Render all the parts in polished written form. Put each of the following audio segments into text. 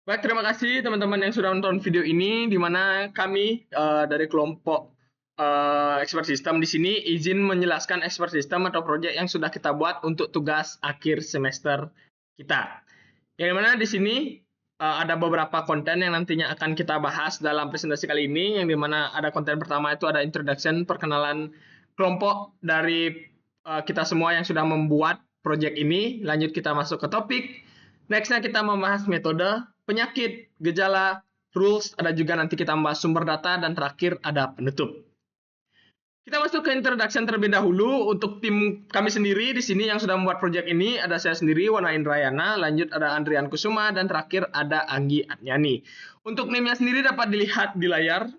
Baik, terima kasih teman-teman yang sudah nonton video ini, di mana kami dari kelompok expert system di sini izin menjelaskan expert system atau proyek yang sudah kita buat untuk tugas akhir semester kita. Yang mana di sini ada beberapa konten yang nantinya akan kita bahas dalam presentasi kali ini, yang dimana ada konten pertama itu ada introduction, perkenalan kelompok dari kita semua yang sudah membuat proyek ini. Lanjut kita masuk ke topik. Nextnya kita membahas metode, penyakit, gejala, rules, ada juga nanti kita membahas sumber data, dan terakhir ada penutup. Kita masuk ke introduction terlebih dahulu. Untuk tim kami sendiri di sini yang sudah membuat proyek ini, ada saya sendiri, Wana Indrayana, lanjut ada Andrian Kusuma, dan terakhir ada Anggi Adnyani. Untuk nimnya sendiri dapat dilihat di layar.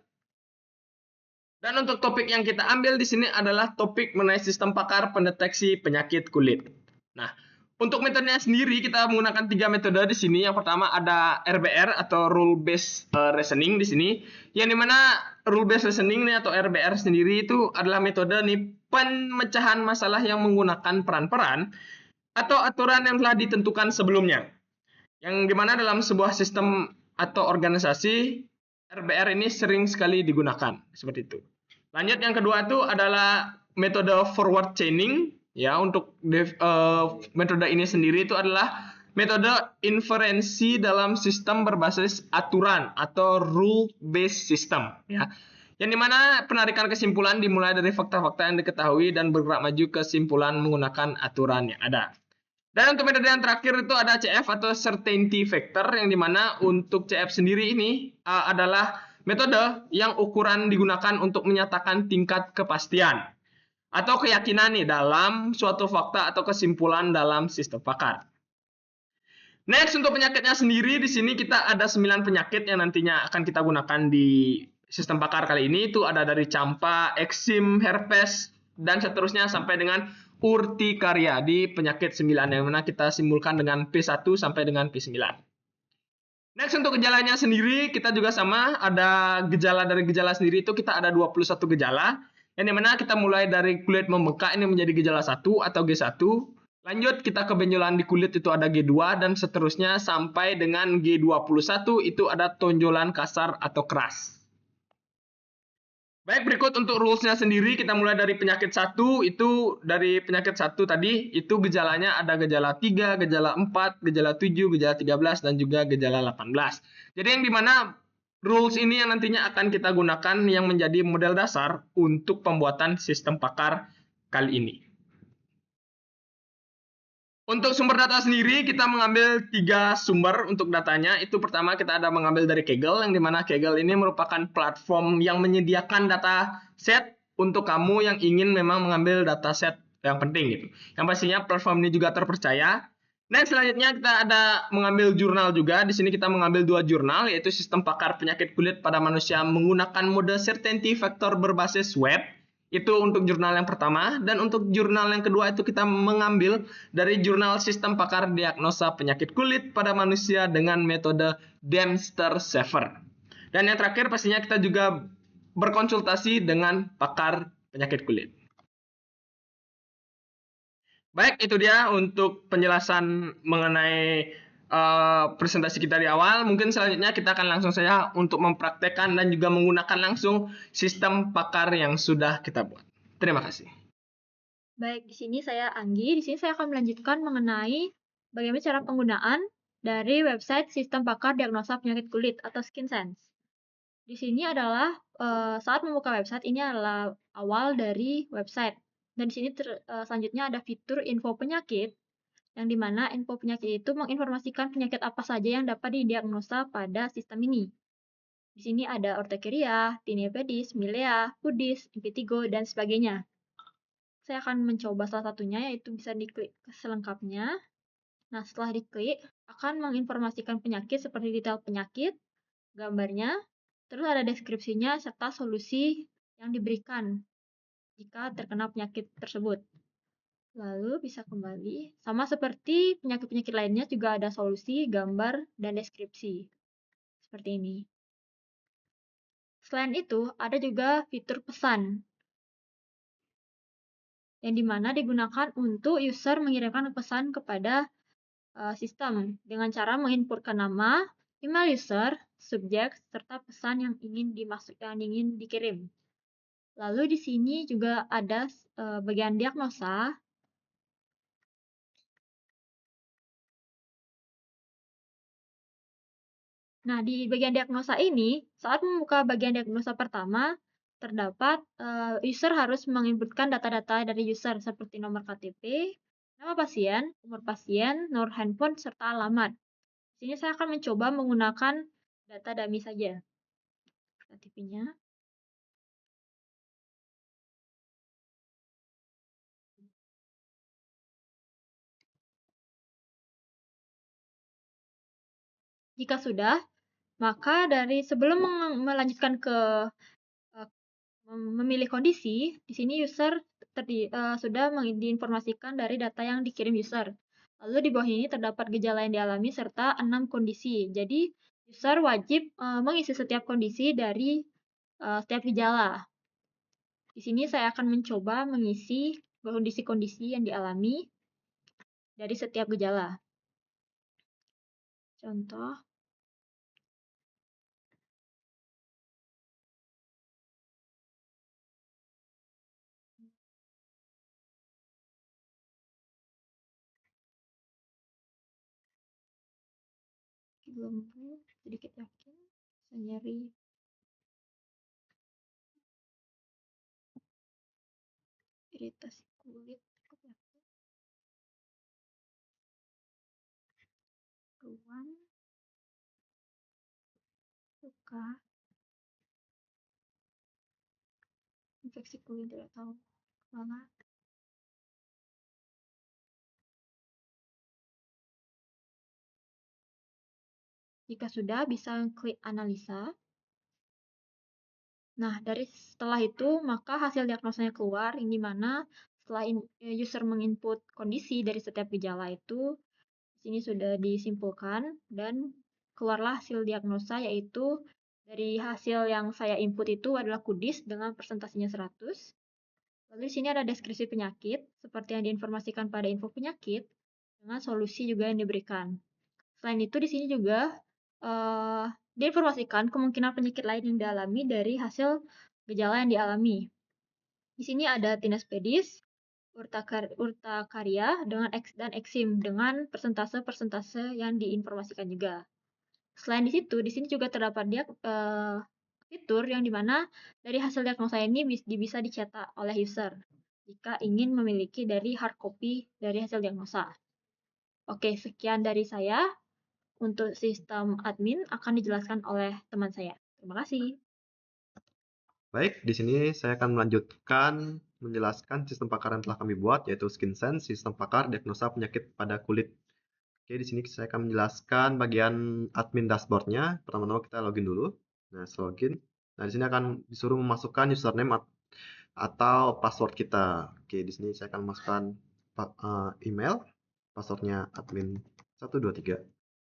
Dan untuk topik yang kita ambil di sini adalah topik mengenai sistem pakar pendeteksi penyakit kulit. Nah, untuk metodenya sendiri kita menggunakan 3 metode di sini. Yang pertama ada RBR atau Rule Based Reasoning di sini. Yang dimana Rule Based Reasoning atau RBR sendiri itu adalah metode pemecahan masalah yang menggunakan peran-peran atau aturan yang telah ditentukan sebelumnya. Yang dimana dalam sebuah sistem atau organisasi RBR ini sering sekali digunakan seperti itu. Lanjut yang kedua itu adalah metode forward chaining. Ya, untuk metode ini sendiri itu adalah metode inferensi dalam sistem berbasis aturan atau rule based system. Ya, yang dimana penarikan kesimpulan dimulai dari fakta-fakta yang diketahui dan bergerak maju ke kesimpulan menggunakan aturan yang ada. Dan untuk metode yang terakhir itu ada CF atau certainty factor, yang dimana untuk CF sendiri ini adalah metode yang ukuran digunakan untuk menyatakan tingkat kepastian atau keyakinan nih dalam suatu fakta atau kesimpulan dalam sistem pakar. Next, untuk penyakitnya sendiri di sini kita ada 9 penyakit yang nantinya akan kita gunakan di sistem pakar kali ini. Itu ada dari campak, eksim, herpes, dan seterusnya sampai dengan urtikaria di penyakit 9 yang mana kita simpulkan dengan P1 sampai dengan P9. Next, untuk gejalanya sendiri kita juga sama, ada gejala dari gejala sendiri itu kita ada 21 gejala, yang dimana kita mulai dari kulit membengkak ini menjadi gejala 1 atau G1. Lanjut kita ke benjolan di kulit itu ada G2 dan seterusnya sampai dengan G21 itu ada tonjolan kasar atau keras. Baik, berikut untuk rules-nya sendiri kita mulai dari penyakit 1. Itu dari penyakit 1 tadi itu gejalanya ada gejala 3, gejala 4, gejala 7, gejala 13 dan juga gejala 18. Jadi yang dimana rules ini yang nantinya akan kita gunakan yang menjadi model dasar untuk pembuatan sistem pakar kali ini. Untuk sumber data sendiri, kita mengambil 3 sumber untuk datanya. Itu pertama kita ada mengambil dari Kaggle, yang dimana Kaggle ini merupakan platform yang menyediakan data set untuk kamu yang ingin memang mengambil data set yang penting gitu. Yang pastinya platform ini juga terpercaya. Nah, selanjutnya kita ada mengambil jurnal juga. Di sini kita mengambil 2 jurnal, yaitu sistem pakar penyakit kulit pada manusia menggunakan mode certainty factor berbasis web. Itu untuk jurnal yang pertama, dan untuk jurnal yang kedua itu kita mengambil dari jurnal sistem pakar diagnosa penyakit kulit pada manusia dengan metode Dempster-Shaver. Dan yang terakhir pastinya kita juga berkonsultasi dengan pakar penyakit kulit. Baik, itu dia untuk penjelasan mengenai presentasi kita di awal. Mungkin selanjutnya kita akan langsung saja untuk mempraktekkan dan juga menggunakan langsung sistem pakar yang sudah kita buat. Terima kasih. Baik, di sini saya Anggi. Di sini saya akan melanjutkan mengenai bagaimana cara penggunaan dari website Sistem Pakar Diagnosa Penyakit Kulit atau SkinSense. Di sini adalah saat membuka website ini adalah awal dari website. Dan di sini selanjutnya ada fitur info penyakit, yang dimana info penyakit itu menginformasikan penyakit apa saja yang dapat didiagnosa pada sistem ini. Di sini ada urtikeria, tinea pedis, milea, pudis, impetigo, dan sebagainya. Saya akan mencoba salah satunya, yaitu bisa diklik selengkapnya. Nah, setelah diklik, akan menginformasikan penyakit seperti detail penyakit, gambarnya, terus ada deskripsinya, serta solusi yang diberikan jika terkena penyakit tersebut. Lalu bisa kembali, sama seperti penyakit-penyakit lainnya juga ada solusi, gambar, dan deskripsi. Seperti ini. Selain itu, ada juga fitur pesan, yang dimana digunakan untuk user mengirimkan pesan kepada sistem dengan cara menginputkan nama, email user, subjek, serta pesan yang ingin dikirim. Lalu di sini juga ada bagian diagnosa. Nah, di bagian diagnosa ini, saat membuka bagian diagnosa pertama, terdapat user harus menginputkan data-data dari user seperti nomor KTP, nama pasien, umur pasien, nomor handphone, serta alamat. Di sini saya akan mencoba menggunakan data dummy saja. KTP-nya. Jika sudah, maka dari sebelum melanjutkan ke memilih kondisi, di sini user sudah diinformasikan dari data yang dikirim user. Lalu di bawah ini terdapat gejala yang dialami serta 6 kondisi. Jadi user wajib mengisi setiap kondisi dari setiap gejala. Di sini saya akan mencoba mengisi kondisi-kondisi yang dialami dari setiap gejala. Contoh, belum sedikit yakin, saya nyari iritasi kulit, ruam, luka, infeksi kulit tidak tahu kemana. Jika sudah, bisa klik analisa. Nah, setelah itu, maka hasil diagnosanya keluar, yang dimana setelah user menginput kondisi dari setiap gejala itu, di sini sudah disimpulkan, dan keluarlah hasil diagnosa, yaitu dari hasil yang saya input itu adalah kudis dengan presentasinya 100. Lalu di sini ada deskripsi penyakit, seperti yang diinformasikan pada info penyakit, dengan solusi juga yang diberikan. Selain itu, di sini juga diinformasikan kemungkinan penyakit lain yang dialami dari hasil gejala yang dialami. Di sini ada tinnitus pedis, urtikaria dan eksim dengan persentase-persentase yang diinformasikan juga. Selain di sini juga terdapat fitur yang dimana dari hasil diagnosa ini bisa dicetak oleh user jika ingin memiliki dari hard copy dari hasil diagnosa. Oke, sekian dari saya. Untuk sistem admin akan dijelaskan oleh teman saya. Terima kasih. Baik, di sini saya akan melanjutkan menjelaskan sistem pakar yang telah kami buat, yaitu SkinSense, sistem pakar diagnosa penyakit pada kulit. Oke, di sini saya akan menjelaskan bagian admin dashboardnya. Pertama-tama kita login dulu. Nah, login. Nah, di sini akan disuruh memasukkan username atau password kita. Oke, di sini saya akan masukkan email, passwordnya admin 123.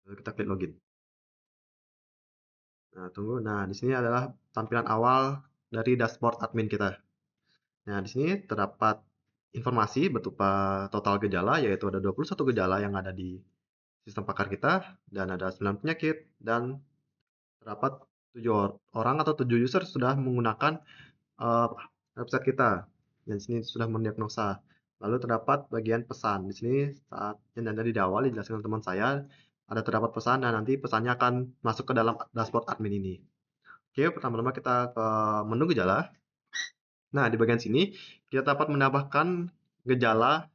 Lalu kita klik login. Nah, tunggu. Nah, di sini adalah tampilan awal dari dashboard admin kita. Nah, di sini terdapat informasi berupa total gejala, yaitu ada 21 gejala yang ada di sistem pakar kita, dan ada 9 penyakit, dan terdapat 7 orang atau 7 user sudah menggunakan website kita. Dan di sini sudah mendiagnosa. Lalu terdapat bagian pesan. Di sini saat yang ada di awal dijelaskan teman saya, ada terdapat pesan dan nanti pesannya akan masuk ke dalam dashboard admin ini. Oke, pertama-tama kita ke menu gejala. Nah, di bagian sini kita dapat menambahkan gejala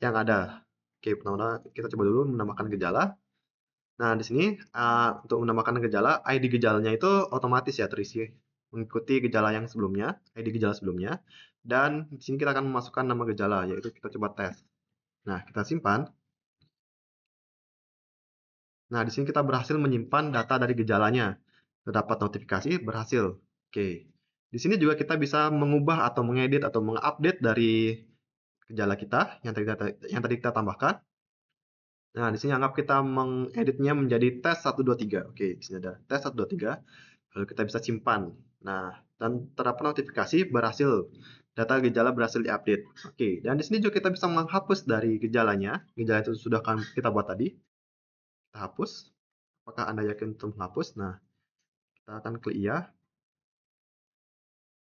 yang ada. Oke, pertama-tama kita coba dulu menambahkan gejala. Nah, di sini untuk menambahkan gejala, ID gejalanya itu otomatis ya terisi mengikuti gejala yang sebelumnya, ID gejala sebelumnya. Dan di sini kita akan memasukkan nama gejala, yaitu kita coba tes. Nah, kita simpan. Nah, di sini kita berhasil menyimpan data dari gejalanya. Terdapat notifikasi berhasil. Oke. Di sini juga kita bisa mengubah atau mengedit atau mengupdate dari gejala kita yang tadi kita tambahkan. Nah, di sini anggap kita mengeditnya menjadi tes 123. Oke, di sini ada tes 123. Lalu kita bisa simpan. Nah, dan terdapat notifikasi berhasil. Data gejala berhasil diupdate. Oke, dan di sini juga kita bisa menghapus dari gejalanya. Gejala itu sudah kita buat tadi. Kita hapus. apakah Anda yakin untuk menghapus? Nah, kita akan klik iya.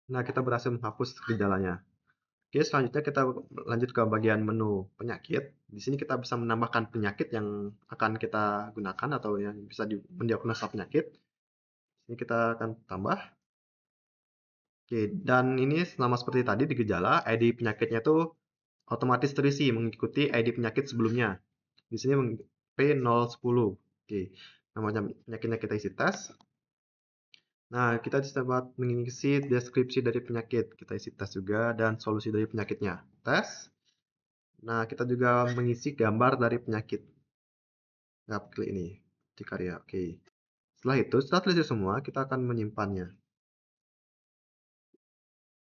Nah, kita berhasil menghapus gejalanya. Oke, selanjutnya kita lanjut ke bagian menu penyakit. Di sini kita bisa menambahkan penyakit yang akan kita gunakan atau yang bisa mendiagnosa penyakit. Ini kita akan tambah. Oke, dan ini sama seperti tadi di gejala, ID penyakitnya itu otomatis terisi mengikuti ID penyakit sebelumnya. Di sini P010. Oke, namanya penyakitnya kita isi tes. Nah, kita dapat mengisi deskripsi dari penyakit. Kita isi tes juga dan solusi dari penyakitnya. Tes. Nah, kita juga mengisi gambar dari penyakit. Nah, klik ini di karya. Oke. Setelah itu, setelah terisi semua, kita akan menyimpannya.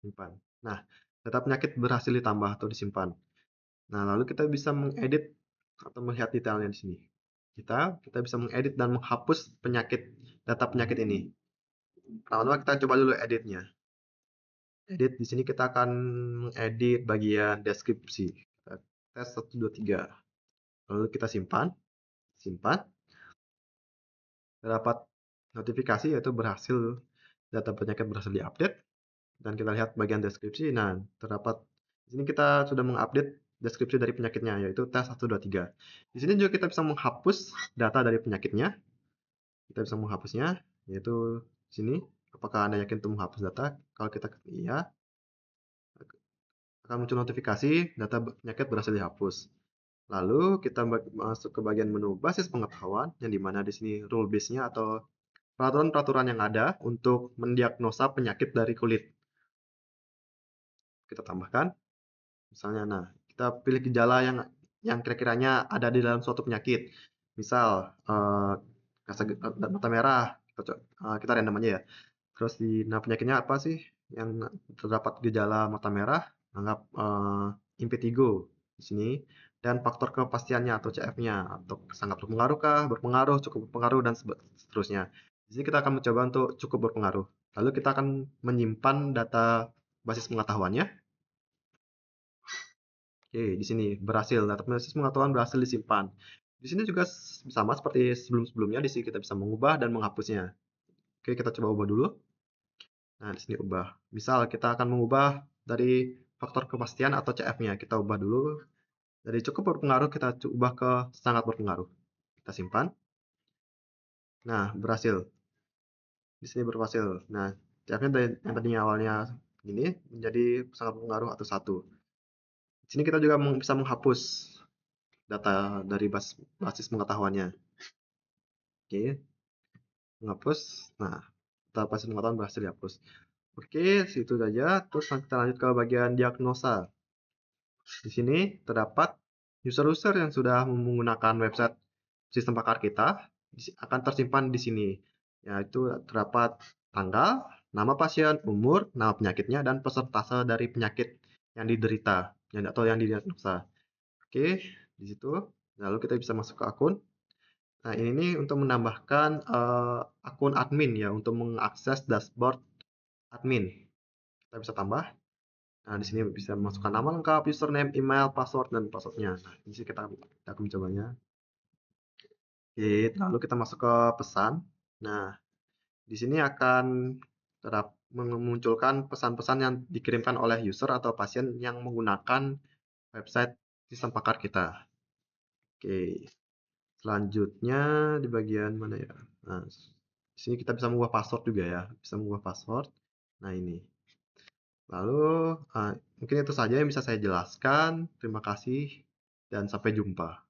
Simpan. Nah, data penyakit berhasil ditambah atau disimpan. Nah, lalu kita bisa mengedit atau melihat detailnya di sini. Kita bisa mengedit dan menghapus data penyakit ini. Pertama-tama kita coba dulu editnya. Edit di sini kita akan mengedit bagian deskripsi. Tes 1 2 3. Lalu kita simpan. Simpan. Dapat notifikasi yaitu data penyakit berhasil diupdate. Dan kita lihat bagian deskripsi. Nah, terdapat di sini kita sudah mengupdate deskripsi dari penyakitnya yaitu tes 1 2 3. Di sini juga kita bisa menghapus data dari penyakitnya. Kita bisa menghapusnya yaitu di sini. Apakah Anda yakin untuk menghapus data? Kalau kita klik iya, akan muncul notifikasi data penyakit berhasil dihapus. Lalu kita masuk ke bagian menu basis pengetahuan yang dimana di sini rule base-nya atau peraturan-peraturan yang ada untuk mendiagnosa penyakit dari kulit. Kita tambahkan. Misalnya, nah, kita pilih gejala yang kira-kiranya ada di dalam suatu penyakit. Misal, mata merah, kita random aja ya. Terus nah penyakitnya apa sih yang terdapat gejala mata merah? Anggap impetigo di sini. Dan faktor kepastiannya atau CF-nya. Atau sangat berpengaruh kah? Berpengaruh, cukup berpengaruh, dan seterusnya. Di sini kita akan mencoba untuk cukup berpengaruh. Lalu kita akan menyimpan data basis pengetahuannya. Oke, di sini berhasil. Data basis pengetahuan berhasil disimpan. Di sini juga sama seperti sebelum-sebelumnya. Di sini kita bisa mengubah dan menghapusnya. Oke, kita coba ubah dulu. Nah, di sini ubah. Misal kita akan mengubah dari faktor kepastian atau CF-nya. Kita ubah dulu. Dari cukup berpengaruh kita ubah ke sangat berpengaruh. Kita simpan. Nah, berhasil. Di sini berhasil. Nah, CF-nya yang tadinya awalnya ini menjadi sangat berpengaruh atau 1. Di sini kita juga bisa menghapus data dari basis pengetahuannya. Oke, menghapus. Nah, data basis pengetahuan berhasil dihapus. Oke, situ saja. Terus kita lanjut ke bagian diagnosa. Di sini terdapat user-user yang sudah menggunakan website sistem pakar kita akan tersimpan di sini. Yaitu terdapat tanggal, nama pasien, umur, nama penyakitnya, dan persentase dari penyakit yang diderita atau yang didiagnosa. Oke, di situ. Lalu kita bisa masuk ke akun. Nah, ini untuk menambahkan akun admin ya untuk mengakses dashboard admin. Kita bisa tambah. Nah, di sini bisa masukkan nama lengkap, username, email, password, dan passwordnya. Nah, di sini kita akan mencobanya. Oke, lalu kita masuk ke pesan. Nah, di sini akan memunculkan pesan-pesan yang dikirimkan oleh user atau pasien yang menggunakan website sistem pakar kita. Oke, selanjutnya di bagian mana ya? Nah, di sini kita bisa mengubah password juga ya, bisa mengubah password. Nah, ini. Lalu, mungkin itu saja yang bisa saya jelaskan. Terima kasih dan sampai jumpa.